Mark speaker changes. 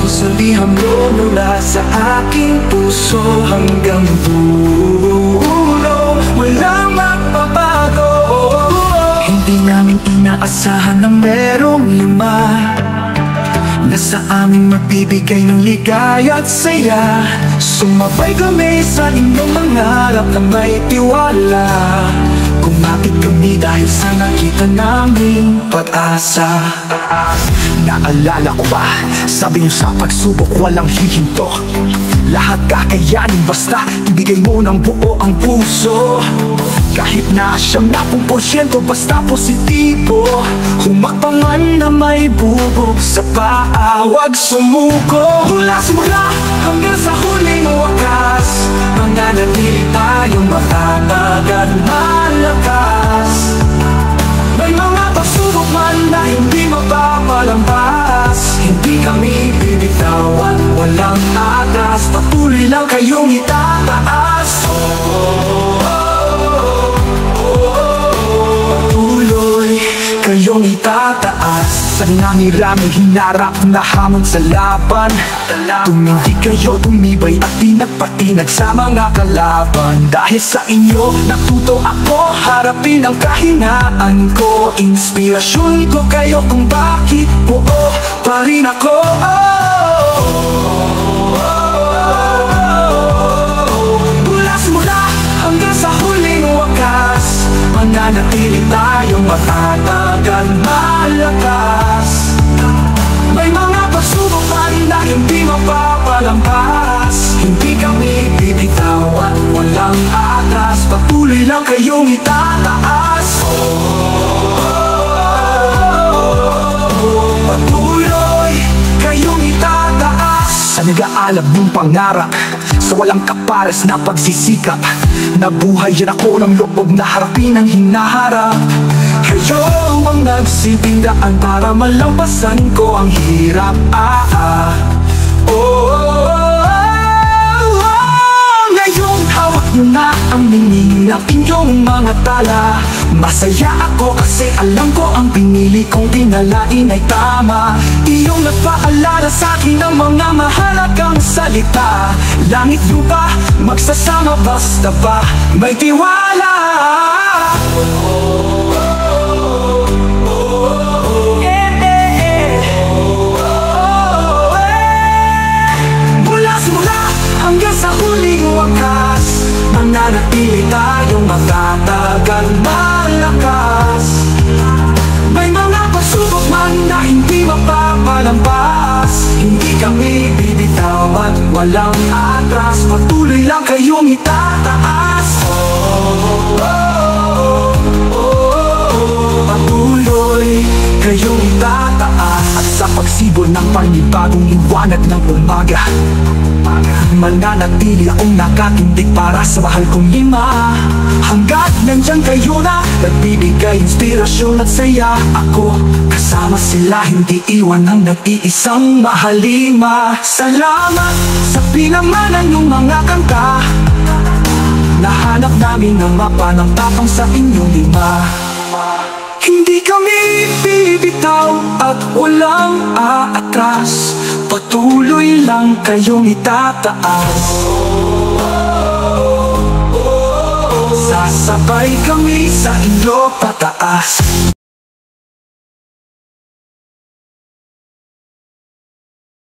Speaker 1: Sabihan mo mula sa aking puso hanggang dulo, walang magbabago. Hindi namin inaasahan na merong lima na sa amin magbibigay ng ligaya at saya. Sumabay kami sa inyong mangarap na may tiwala. Kumapit kami dahil sa nakita naming pag-asa. Naalala ko ba, sabi niyo sa pagsubok walang hihinto. Lahat kakayanin basta ibigay mo ng buo ang puso. Kahit na 70% basta positibo. Humakbangan na may bubog sa paa, huwag sumuko. Mula simula hanggang sa huling wakas, mananatili tayong matatag at malakas. May mga pagsubok man na hindi mapapalampas, hindi kami bibitawan, walang atras. Patuloy lang kayong itataas. Patuloy kayong itataas. Sa nangirami hinarap na hamon sa laban, tumindig kayo, tumibay at di nagpatinag sa mga kalaban. Dahil sa inyo natuto ako harapin ang kahinaan ko. Inspirasyon ko kayo kung bakit buo pa rin ako. Mula simula hanggang sa huling wakas, mananatili tayong matatag at malakas. May mga pagsubok man na hindi mapapalampas, hindi kami bibitawan, walang atras. Patuloy lang kayong itataas. Patuloy kayong itataas. Sa nag-aalab ng pangarap, sa walang kapares na pagsisikap, nabuhay yan ako ng loob na harapin ang hinaharap. Kayo ang nagsilbing daan para malampasan ko ang hirap. Ngayon hawak nyo na ang ningning ng inyong mga tala. Masaya ako kasi alam ko ang pinili kong tinalain ay tama. Iyong nagpaalala sa akin ng mga mahalagang salita. Langit lupa magsasama basta ba may tiwala. Mula simula hanggang sa huling wakas, mananatili tayong matatag at malakas. May mga pagsubok man na hindi mapapalampas, hindi kami bibitawan, walang atras. Patuloy lang kayong itataas. Patuloy kayong itataas. At sa pagsibol ng panibagong liwanag ng umaga, mananatili akong nakatindig para sa mahal kong lima. Hanggat nandyan kayo na nagbibigay inspirasyon at saya, ako kasama sila, hindi iwan ang nag-iisang mahalima. Salamat sa pinamanan ng mga kanta. Nahanap namin ang mapa ng tapang sa inyong lima. Hindi kami bibitaw at walang aatras. Patuloy lang kayong itataas. Sasabay kami sa inyo pataas.